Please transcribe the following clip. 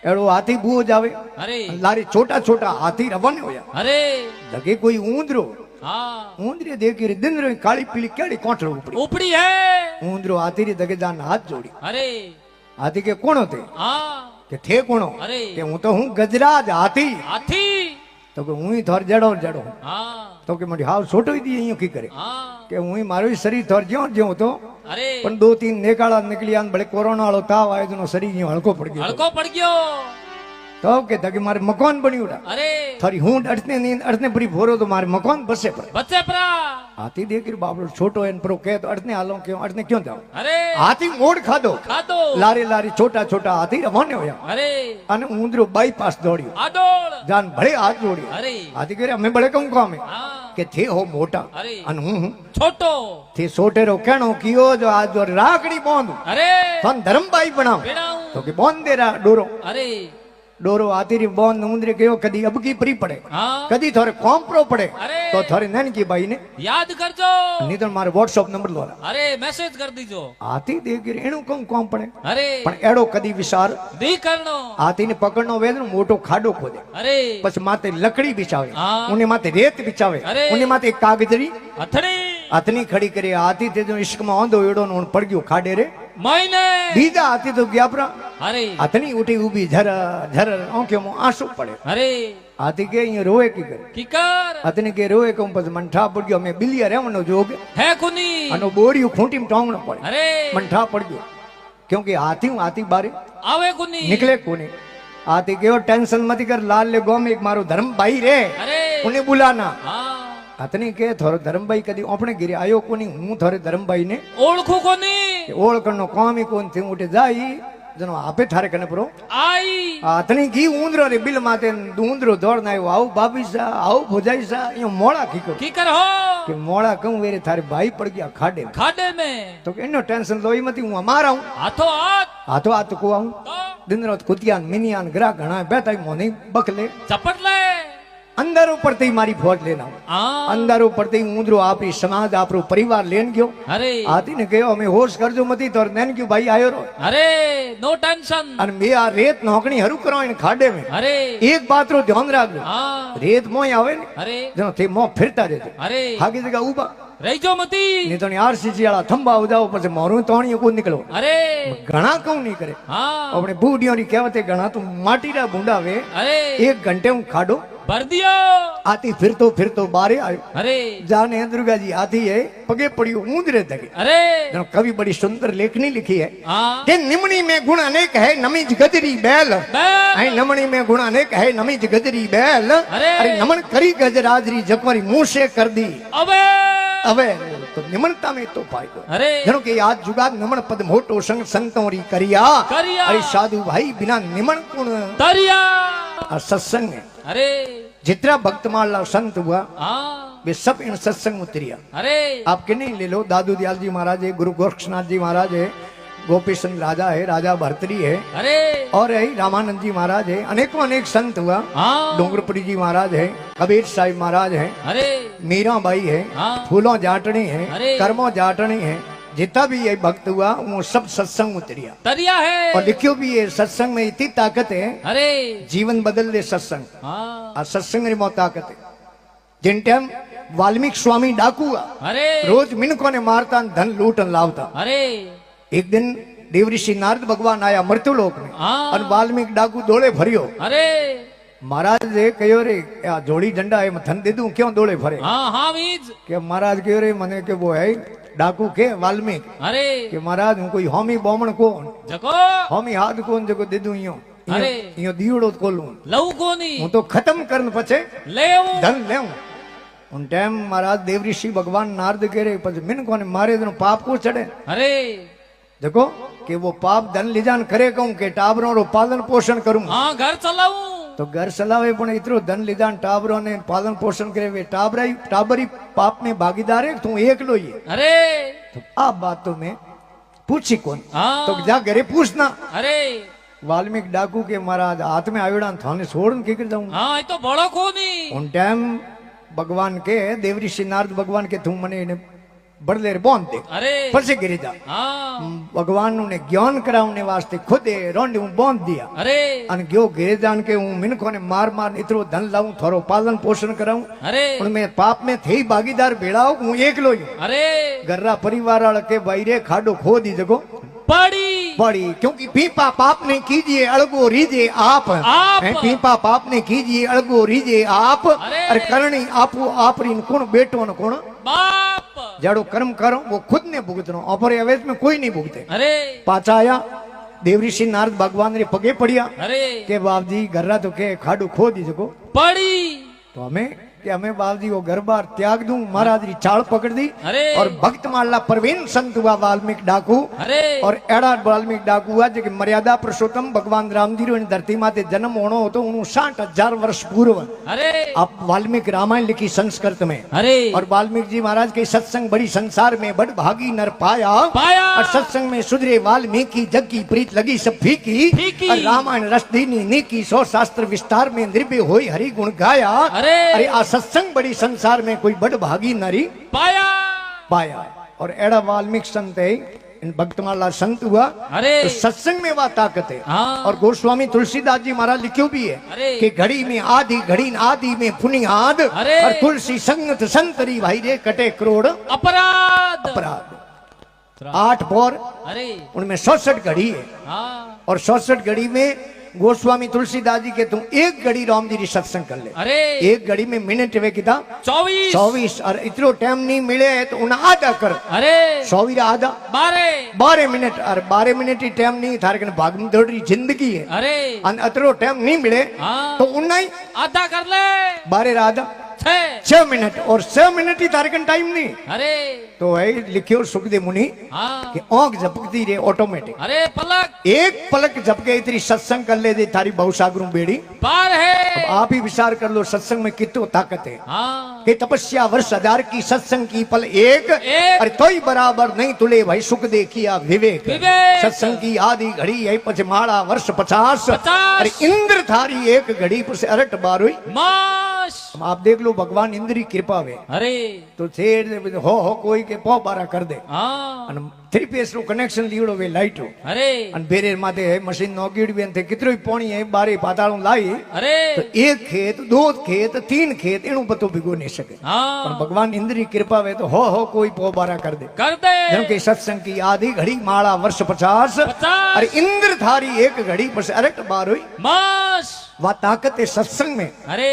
एड़ो हाथी बुओ जावे अरे लारी छोटा छोटा हाथी रवाने होया अरे लगे कोई ऊंदरो हाँ ऊंदरे देख रे दिन रे काली पीली केड़ी कोठलो उपड़ी उपड़ी है ऊंदरो हाथी रे दगे जान हाथ जोड़ी अरे हाथी के कोण थे हाँ के थे कोणो अरे के हूं तो हूं गजराज हाथी हाथी तो के हूं ही थोर जड़ो जड़ो हाँ तो के मडी हाव छोटो ही दी यूं की करे हाँ के हूं ही मारो ही शरीर थोर ज्यो ज्यो तो अरे पण दो तीन नेकाड़ा निकली आन बड़े कोरोना वालो ताव आयो तो शरीर यूं हलको पड़ गयो हड़को पड़ गयो तो के तके मारे मकान बनी उड़ा अरे थारी हूं अड़ने नींद अड़ने परी भोरो तो मारे मकान बसे पर बच्चे परा हाथी देख के बाबलो छोटो एन परो के तो अड़ने हालो क्यों अड़ने क्यों जाओ अरे हाथी मोड़ खादो खादो लारी लारी छोटा छोटा हाथी रवाने होया अरे अने ऊंदरो बाईपास दौड़ियो आडोल जान भले हाथ जोड़ियो अरे हाथी करे हमें बड़े कहूं काम है हाँ के थे हो मोटा अरे अन हूं छोटो थे सोटेरो कहणो कियो जो आज जो राखड़ी बांधू अरे थन धर्मबाई बनाओ बेड़ाऊं तो के बांध दे रहा डोरो अरे डोरो हाथी री बांध ऊंदरे कहो कदी अब की परी पड़े हाँ कदी थोड़े कॉम्प्रो पड़े अरे तो थोड़े नैन की बाई ने याद कर जो नहीं तो मारे व्हाट्सएप नंबर लो अरे मैसेज कर दीजो हाथी देख के एणु कम कॉम पड़े अरे पण एड़ो कदी विचार दी करनो हाथी ने पकड़नो वेद मोटो खाडो खोदे अरे पछ माते लकड़ी बिछावे हाँ। उन्हें माते रेत बिछावे अरे। उन्हें माते कागजरी अथड़ी हथनी खड़ी करे हाथी ते जो इश्क में आंधो एड़ो न पड़ गयो खाडे रे महीने बीजा हाथी तो गया परा अरे हथनी उठी उभी झर झर आंखों में आंसू पड़े अरे हाथी के ये रोए की करे की कर हथनी के रोए को पछ मंठा पड़ गयो मैं बिलिया रेवनो जोग है कुनी अनो बोरियो खूंटी में टांगनो पड़े अरे मंठा पड़ गयो क्योंकि हाथी बारे आवे कुनी निकले कोने हाथी के टेंशन मत कर लाल ले गो में एक मारो धर्म भाई रे अरे उन्हें बुलाना हाँ हथनी के थोरो धर्मभाई कदी अपने गिरे आयो कोनी हूं थोरे धर्मभाई ने ओळखू कोनी ओळखनो काम ही कोन थी उठे जाई जनो आपे थारे कने परो आई हथनी की ऊंदरो रे बिल माते ऊंदरो दौड़ ना आयो आओ बाबी सा आओ भुजाई सा यो मोड़ा खीको की कर हो कि मोड़ा कहूं वेरे थारे भाई पड़ गया खाडे में। खाडे में तो इनो टेंशन लोई मती हूं हमारा हूं हाथों हाथ हाथों हाथ को आऊं तो दिन रात कुतियान मिनियान ग्राह घणा बेटा मोनी बकले चपट ले अंदर ऊपर ते मारी फौज लेना हाँ अंदर ऊपर ते ऊंदरो आपरी समाज आपरो परिवार लेन गयो अरे हाथी ने कहो हमें होश करजो मती तो नैन क्यों भाई आयो रो अरे नो टेंशन अन मैं आ रेत नौकनी हरू करो इन खाडे में अरे एक बात रो ध्यान राख लो हाँ रेत मोय आवे ने अरे जनो थे मो फिरता देते अरे आगे जगह उबा रहीजो मती नहीं तो आरसीसी वाला थंबा उजाओ पर मोरू तोणी को निकलो अरे घना कहूं नहीं करे हाँ अपने बूढ़ियों नी कहवते घना तो माटी रा बूंडावे अरे एक घंटे में खाडो भर दियो हाथी फिरतो बारे आयो अरे जाने दुर्गा जी हाथी है पगे पड़ी ऊंदरे तक अरे जनो कवि बड़ी सुंदर लेखनी लिखी है हाँ कि निमणी में गुण अनेक है नमीज गजरी बैल बैल आई नमणी में गुण अनेक है नमीज गजरी बैल अरे। अरे नमन करी गजराजरी जकवारी मुंह से कर दी अबे अबे तो निमनता में तो फायदो अरे जनो के आज जुगाद नमन पद मोटो संग संतोरी करिया करिया। अरे साधु भाई बिना निमन गुण दरिया और सत्संग है अरे जितना भक्तमाला संत हुआ हाँ वे सब इन सत्संग उतरिया अरे आप के नहीं ले लो दादू दयाल जी महाराज है गुरु गोरक्षनाथ जी महाराज है गोपी चंद राजा है राजा भरतरी है अरे और है रामानंद जी महाराज है अनेकों अनेक संत हुआ हाँ डोंगरपुरी जी महाराज है कबीर साहिब महाराज है अरे मीराबाई है हाँ फूलों जाटनी है अरे। कर्मों जाटनी है जितना भी ये भक्त हुआ वो सब सत्संग उतरिया दरिया है और लिखियो भी ये सत्संग में इतनी ताकत है अरे जीवन बदल दे सत्संग हाँ और सत्संग में बहुत ताकत है जिन टाइम वाल्मीकि स्वामी डाकू हुआ अरे रोज मिनकों ने मारता धन लूटन लावता अरे एक दिन देवऋषि नारद भगवान आया मृत्युलोक में हाँ और वाल्मीकि डाकू दौड़े भरियो अरे महाराज ने कहो रे आ जोड़ी झंडा है मैं धन दे दूं क्यों दौड़े भरे हाँ हाँ मीज के महाराज कहो रे मने के वो है डाकू के वाल्मीकि अरे के महाराज हूँ कोई होमी बोमण कोन जको होमी हाथ कोन जो दे दूं यो अरे। यो दीवड़ो खोलूं लव कोनी हूँ तो खत्म करन पछे ले धन ले उन टाइम महाराज देवऋषि भगवान नारद कह रहे पछ मिन कोने मारे तो पाप को चढ़े अरे देखो कि वो पाप धन लिजान करे कहूं के टाबरों रो पालन पोषण करूं हाँ घर चलाऊं तो घर चलावे पण इतरो धन लिजान टाबरों ने पालन पोषण करे वे टाबरी पाप में भागीदार है तू एकलो ही है। अरे तो आप बात तो मैं पूछी कौन हाँ तो जा घरे पूछना अरे वाल्मीकि डाकू के महाराज हाथ में आवेड़ा थाने छोड़न के कर जाऊं हाँ ये तो बड़ो कोनी उन टाइम भगवान के देवऋषि नारद भगवान के तू मने બળદેર બોંધ દે अरे પછી ગિરિજા हाँ ભગવાન ને જ્ઞાન કરાવને વાસ્તે ખુદે રોંડી હું બોંધ દિયા अरे અને ગયો ગિરિજાન કે હું મિનખોને માર માર ઇતરો ધન લાવું થોડો પાલન પોષણ કરાવું अरे પણ મેં પાપ में થઈ ભાગીદાર ભેળાવ હું એકલો છું अरे ઘરના પરિવાર વાળા કે ભાઈ રે ખાડો ખોદી જગો पड़ी पड़ी क्योंकि पीपा पाप ने कीजिए अड़गो रीजे आप आप। हैं, पीपा पाप ने कीजिए अड़गो रीजे आप अरे। अरे करणी आपो आपरी न कौन बेटो न कौन बाप जाड़ो कर्म करो वो खुद ने भुगतनो अपरे अवेज में कोई नहीं भुगते अरे पाचा आया देवऋषि नारद भगवान रे पगे पड़िया अरे के बाप जी घर्रा तो के खाडू खो दी जगो पड़ी तो हमें कि हमें बाप जी वो घर बार त्याग दूं महाराज री चाल पकड़ दी अरे और भक्त माला प्रवीण संत हुआ वाल्मीकि डाकू अरे और एड़ा वाल्मीकि डाकू हुआ जो कि मर्यादा पुरुषोत्तम भगवान राम जी रो इन धरती माते जन्म होनो हो तो उन्होंने 60,000 वर्ष पूर्व अरे आप वाल्मीकि रामायण लिखी संस्कृत में अरे और वाल्मीकि जी महाराज के सत्संग बड़ी संसार में बड़ भागी नर पाया पाया और सत्संग में सुधरे वाल्मीकि जग की प्रीत लगी सब फीकी फीकी। और रामायण रस दीनी नीकी 100 शास्त्र विस्तार में निर्भय होई हरि गुण गाया अरे। अरे आ सत्संग बड़ी संसार में कोई बड़ भागी नरी पाया पाया और एड़ा वाल्मीकि संत है इन भक्तमाला संत हुआ अरे तो सत्संग में वह ताकत है हाँ। और गोस्वामी तुलसीदास जी महाराज लिखो भी है अरे। कि घड़ी में आदि घड़ी आदि में पुनियाद अरे। और तुलसी संगत संतरी भाई रे कटे करोड़ अपराध अपराध 8 पौर अरे उनमें 67 घड़ी है हाँ और 67 घड़ी में गोस्वामी तुलसीदास जी के तुम एक घड़ी राम जी री सत्संग कर ले अरे एक घड़ी में मिनट वे किता 24 24 और इतनो टाइम नहीं मिले तो उन्हें आधा कर अरे 100 आधा 12 मिनट और 12 मिनट ही टाइम नहीं थारे कने भाग दौड़ रही जिंदगी है अरे और अतरो टाइम नहीं मिले हाँ। तो उन्हें आधा कर ले 12 आधा 6 6 मिनट और 6 मिनट ही थारे कने टाइम नहीं अरे तो है लिखियो सुखदेव मुनि हाँ कि आंख झपकती रहे ऑटोमेटिक अरे पलक एक पलक झपके इतनी सत्संग कर ले दे थारी बहुसागरों बेड़ी पार अब है आप ही विचार कर लो सत्संग में कितनी ताकत है हाँ कि तपस्या वर्ष 1000 की सत्संग की पल एक एक। अरे तोई बराबर नहीं तुले भाई सुख दे किया विवेक विवेक। सत्संग की आधी घड़ी है पचमाड़ा वर्ष 50 50। अरे इंद्र थारी एक घड़ी पर से अरट बार हुई माश अब आप देख लो भगवान इंद्र की कृपा है अरे तो छेड़ हो कोई के पौ बारा कर दे हाँ અને 3 પેસ નું કનેક્શન લીવડો વે લાઈટો अरे અને બેરે માથે મશીન નોકીડ બેન થે કિતરોય પાણી હે બારે પાતાળું लाई अरे તો એક ખેત દો ખેત तीन खेत એનું પતો ભીગો નહીં શકે પણ हाँ ભગવાન इंद्र की कृपा वे तो हो कोई पौ बारा कर दे कर दे જેમ કે સત્સંગ की आधी घड़ी माला वर्ष 50 50। अरे इंद्र थारी एक घड़ी पर से अरट बार हुई माश वा ताकत है सत्संग में अरे